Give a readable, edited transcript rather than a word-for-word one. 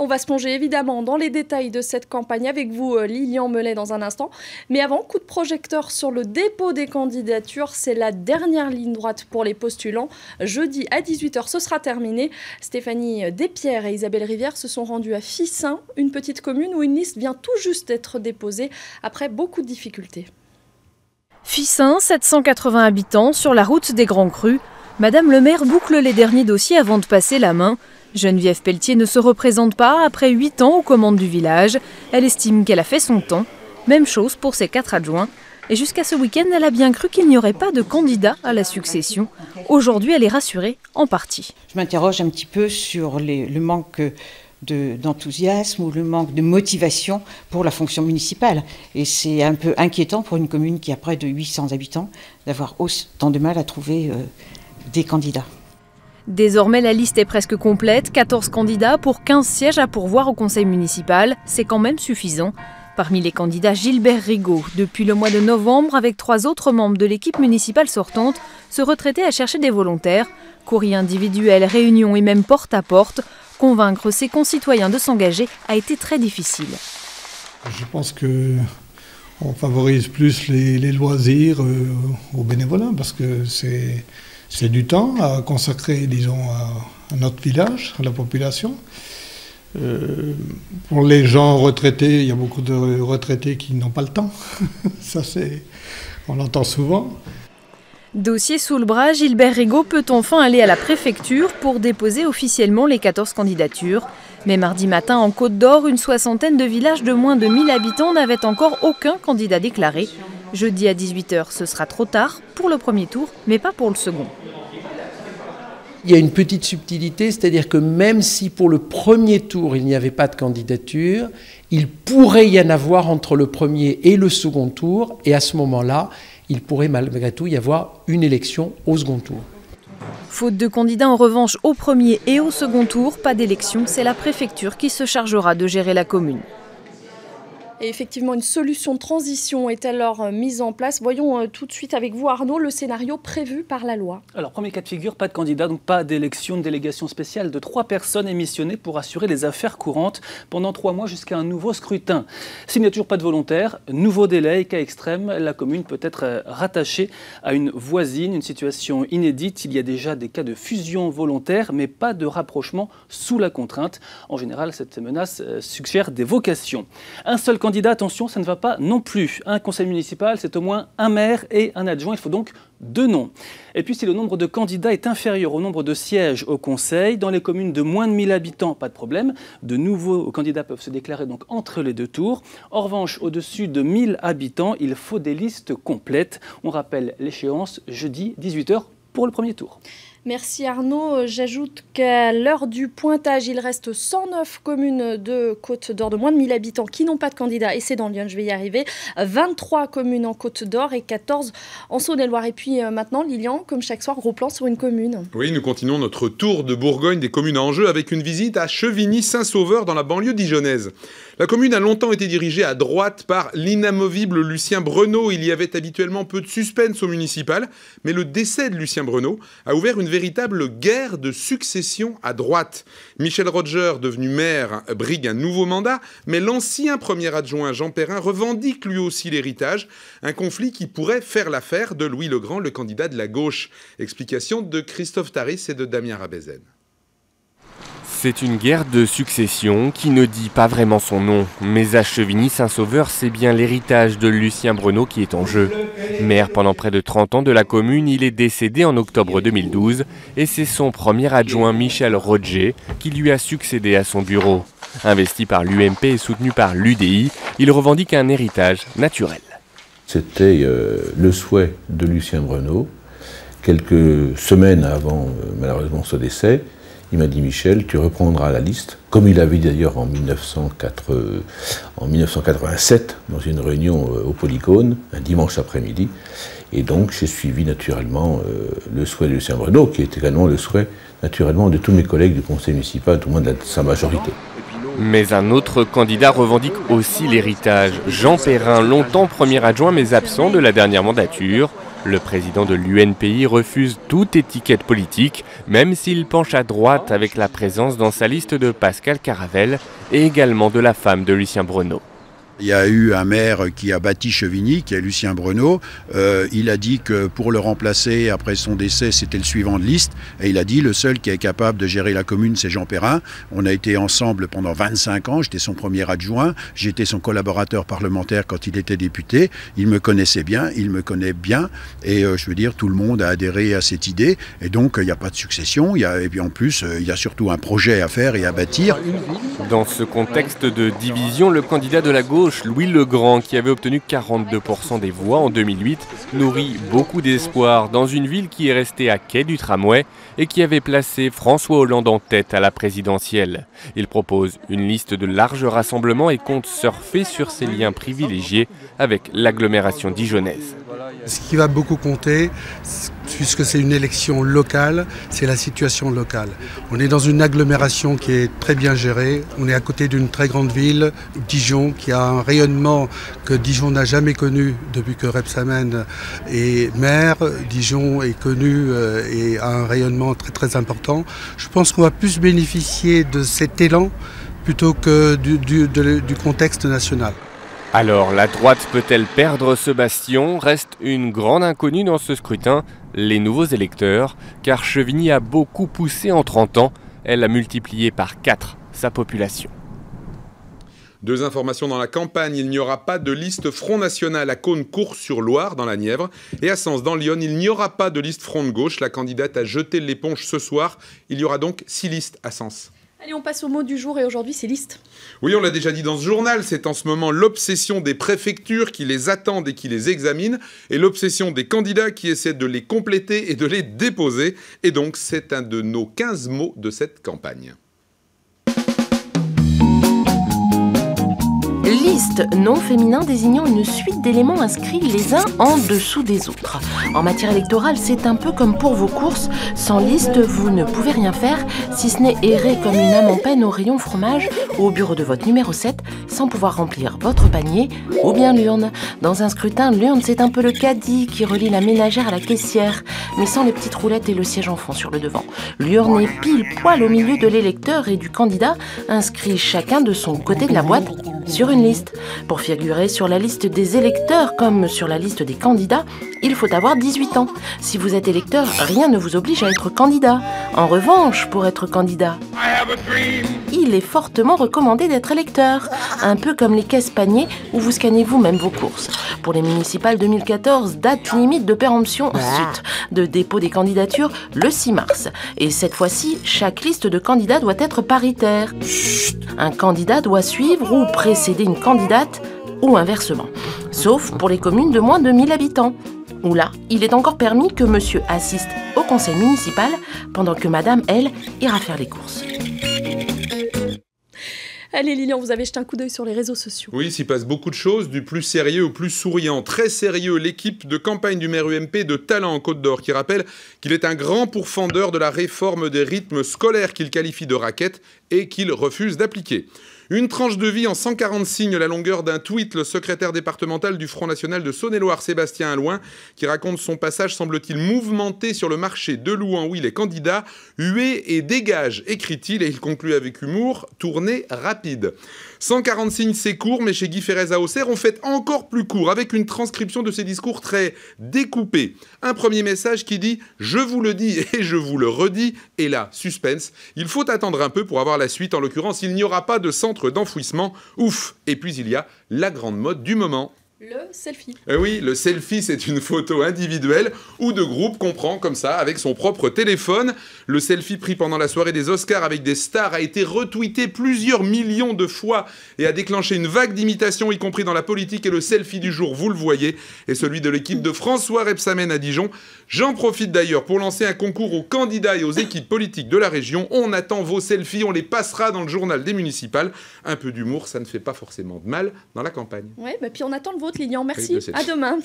On va se plonger évidemment dans les détails de cette campagne avec vous, Lilian Mellet, dans un instant. Mais avant, coup de projecteur sur le dépôt des candidatures. C'est la dernière ligne droite pour les postulants. Jeudi à 18h, ce sera terminé. Stéphanie Despierres et Isabelle Rivière se sont rendues à Fissin, une petite commune où une liste vient tout juste d'être déposée après beaucoup de difficultés. Fissin, 780 habitants, sur la route des Grands Crus. Madame le maire boucle les derniers dossiers avant de passer la main. Geneviève Pelletier ne se représente pas après 8 ans aux commandes du village. Elle estime qu'elle a fait son temps. Même chose pour ses 4 adjoints. Et jusqu'à ce week-end, elle a bien cru qu'il n'y aurait pas de candidat à la succession. Aujourd'hui, elle est rassurée en partie. Je m'interroge un petit peu sur le manque d'enthousiasme ou le manque de motivation pour la fonction municipale. Et c'est un peu inquiétant pour une commune qui a près de 800 habitants d'avoir autant de mal à trouver des candidats. Désormais, la liste est presque complète. 14 candidats pour 15 sièges à pourvoir au conseil municipal. C'est quand même suffisant. Parmi les candidats, Gilbert Rigaud. Depuis le mois de novembre, avec 3 autres membres de l'équipe municipale sortante, ce retraité a cherché des volontaires. Courriers individuels, réunions et même porte-à-porte. Convaincre ses concitoyens de s'engager a été très difficile. Je pense qu'on favorise plus les loisirs aux bénévolats parce que c'est du temps à consacrer, disons, à notre village, à la population. Pour les gens retraités, il y a beaucoup de retraités qui n'ont pas le temps. Ça, on l'entend souvent. Dossier sous le bras, Gilbert Rigaud peut enfin aller à la préfecture pour déposer officiellement les 14 candidatures. Mais mardi matin, en Côte d'Or, une soixantaine de villages de moins de 1000 habitants n'avaient encore aucun candidat déclaré. Jeudi à 18h, ce sera trop tard pour le premier tour, mais pas pour le second. Il y a une petite subtilité, c'est-à-dire que même si pour le premier tour, il n'y avait pas de candidature, il pourrait y en avoir entre le premier et le second tour, et à ce moment-là, il pourrait malgré tout y avoir une élection au second tour. Faute de candidats en revanche au premier et au second tour, pas d'élection, c'est la préfecture qui se chargera de gérer la commune. Et effectivement, une solution de transition est alors mise en place. Voyons tout de suite avec vous, Arnaud, le scénario prévu par la loi. Alors, premier cas de figure, pas de candidat, donc pas d'élection, de délégation spéciale de 3 personnes émissionnées pour assurer les affaires courantes pendant 3 mois jusqu'à un nouveau scrutin. S'il n'y a toujours pas de volontaire, nouveau délai, cas extrême, la commune peut être rattachée à une voisine, une situation inédite. Il y a déjà des cas de fusion volontaire, mais pas de rapprochement sous la contrainte. En général, cette menace suggère des vocations. Un seul candidat, attention, ça ne va pas non plus. Un conseil municipal, c'est au moins un maire et un adjoint. Il faut donc 2 noms. Et puis, si le nombre de candidats est inférieur au nombre de sièges au conseil, dans les communes de moins de 1000 habitants, pas de problème. De nouveaux candidats peuvent se déclarer donc entre les 2 tours. En revanche, au-dessus de 1000 habitants, il faut des listes complètes. On rappelle l'échéance jeudi 18h pour le premier tour. Merci Arnaud. J'ajoute qu'à l'heure du pointage, il reste 109 communes de Côte d'Or de moins de 1000 habitants qui n'ont pas de candidat, et c'est dans Lyon, je vais y arriver. 23 communes en Côte d'Or et 14 en Saône-et-Loire. Et puis maintenant, Lilian, comme chaque soir, gros plan sur une commune. Oui, nous continuons notre tour de Bourgogne des communes en jeu avec une visite à Chevigny-Saint-Sauveur dans la banlieue dijonnaise. La commune a longtemps été dirigée à droite par l'inamovible Lucien Brenaud. Il y avait habituellement peu de suspense au municipal, mais le décès de Lucien Brenaud a ouvert une véritable guerre de succession à droite. Michel Roger, devenu maire, brigue un nouveau mandat, mais l'ancien premier adjoint Jean Perrin revendique lui aussi l'héritage, un conflit qui pourrait faire l'affaire de Louis Legrand, le candidat de la gauche. Explication de Christophe Taris et de Damien Rabézen. C'est une guerre de succession qui ne dit pas vraiment son nom. Mais à Chevigny-Saint-Sauveur, c'est bien l'héritage de Lucien Brenaud qui est en jeu. Maire pendant près de 30 ans de la commune, il est décédé en octobre 2012 et c'est son premier adjoint Michel Roger qui lui a succédé à son bureau. Investi par l'UMP et soutenu par l'UDI, il revendique un héritage naturel. C'était le souhait de Lucien Brenaud. Quelques semaines avant malheureusement ce décès, il m'a dit « Michel, tu reprendras la liste », comme il avait dit d'ailleurs en 1987, dans une réunion au Polygone, un dimanche après-midi. Et donc j'ai suivi naturellement le souhait de Lucien Brenaud, qui est également le souhait naturellement de tous mes collègues du conseil municipal, tout le monde de sa majorité. Mais un autre candidat revendique aussi l'héritage. Jean Perrin, longtemps premier adjoint mais absent de la dernière mandature. Le président de l'UNPI refuse toute étiquette politique, même s'il penche à droite avec la présence dans sa liste de Pascal Caravel et également de la femme de Lucien Brenaud. Il y a eu un maire qui a bâti Chevigny, qui est Lucien Brenaud. Il a dit que pour le remplacer après son décès, c'était le suivant de liste. Et il a dit le seul qui est capable de gérer la commune, c'est Jean Perrin. On a été ensemble pendant 25 ans. J'étais son premier adjoint. J'étais son collaborateur parlementaire quand il était député. Il me connaissait bien, il me connaît bien. Et je veux dire, tout le monde a adhéré à cette idée. Et donc, il n'y a pas de succession. Et puis en plus, il y a surtout un projet à faire et à bâtir. Dans ce contexte de division, le candidat de la gauche, Louis Legrand, qui avait obtenu 42% des voix en 2008, nourrit beaucoup d'espoir dans une ville qui est restée à quai du tramway et qui avait placé François Hollande en tête à la présidentielle. Il propose une liste de larges rassemblements et compte surfer sur ses liens privilégiés avec l'agglomération dijonnaise. Ce qui va beaucoup compter, puisque c'est une élection locale, c'est la situation locale. On est dans une agglomération qui est très bien gérée. On est à côté d'une très grande ville, Dijon, qui a un rayonnement que Dijon n'a jamais connu depuis que Rebsamen est maire. Dijon est connu et a un rayonnement très très important. Je pense qu'on va plus bénéficier de cet élan plutôt que du contexte national. Alors, la droite peut-elle perdre ce bastion? Reste une grande inconnue dans ce scrutin, les nouveaux électeurs, car Chevigny a beaucoup poussé en 30 ans. Elle a multiplié par 4 sa population. Deux informations dans la campagne. Il n'y aura pas de liste Front National à Caunes-Cours-sur-Loire, dans la Nièvre. Et à Sens, dans l'Yonne, il n'y aura pas de liste Front de Gauche. La candidate a jeté l'éponge ce soir. Il y aura donc 6 listes à Sens. Allez, on passe au mot du jour et aujourd'hui, c'est liste. Oui, on l'a déjà dit dans ce journal, c'est en ce moment l'obsession des préfectures qui les attendent et qui les examinent, et l'obsession des candidats qui essaient de les compléter et de les déposer. Et donc, c'est un de nos 15 mots de cette campagne. Liste, nom féminin désignant une suite d'éléments inscrits les uns en dessous des autres. En matière électorale, c'est un peu comme pour vos courses. Sans liste, vous ne pouvez rien faire, si ce n'est errer comme une âme en peine au rayon fromage ou au bureau de vote numéro 7, sans pouvoir remplir votre panier ou bien l'urne. Dans un scrutin, l'urne, c'est un peu le caddie qui relie la ménagère à la caissière, mais sans les petites roulettes et le siège enfant sur le devant. L'urne est pile poil au milieu de l'électeur et du candidat, inscrit chacun de son côté de la boîte sur une liste. Pour figurer sur la liste des électeurs comme sur la liste des candidats, il faut avoir 18 ans. Si vous êtes électeur, rien ne vous oblige à être candidat. En revanche, pour être candidat, il est fortement recommandé d'être électeur, un peu comme les caisses paniers où vous scannez vous-même vos courses. Pour les municipales 2014, date limite de péremption de dépôt des candidatures le 6 mars. Et cette fois-ci, chaque liste de candidats doit être paritaire. Un candidat doit suivre ou précéder une candidate ou inversement, sauf pour les communes de moins de 1000 habitants, où là, il est encore permis que monsieur assiste au conseil municipal pendant que madame, elle, ira faire les courses. Allez Lilian, vous avez jeté un coup d'œil sur les réseaux sociaux. Oui, il s'y passe beaucoup de choses, du plus sérieux au plus souriant. Très sérieux, l'équipe de campagne du maire UMP de Talent en Côte-d'Or qui rappelle qu'il est un grand pourfendeur de la réforme des rythmes scolaires qu'il qualifie de raquette et qu'il refuse d'appliquer. Une tranche de vie en 140 signes, la longueur d'un tweet, le secrétaire départemental du Front National de Saône-et-Loire, Sébastien Allouin, qui raconte son passage, semble-t-il, mouvementé sur le marché de Louan, où il est candidat, huée et dégage, écrit-il, et il conclut avec humour, tournée rapide. 140 signes, c'est court, mais chez Guy Ferrez à Auxerre, on fait encore plus court, avec une transcription de ses discours très découpés. Un premier message qui dit « Je vous le dis et je vous le redis », et là, suspense, il faut attendre un peu pour avoir la suite, en l'occurrence, il n'y aura pas de centre d'enfouissement, ouf. Et puis il y a la grande mode du moment. Le selfie. Oui, le selfie, c'est une photo individuelle ou de groupe qu'on prend comme ça avec son propre téléphone. Le selfie pris pendant la soirée des Oscars avec des stars a été retweeté plusieurs millions de fois et a déclenché une vague d'imitations, y compris dans la politique. Et le selfie du jour, vous le voyez, est celui de l'équipe de François Rebsamen à Dijon. J'en profite d'ailleurs pour lancer un concours aux candidats et aux équipes politiques de la région. On attend vos selfies, on les passera dans le journal des municipales. Un peu d'humour, ça ne fait pas forcément de mal dans la campagne. Ouais, bah puis on attend le vôtre, Lilian. Merci. À demain.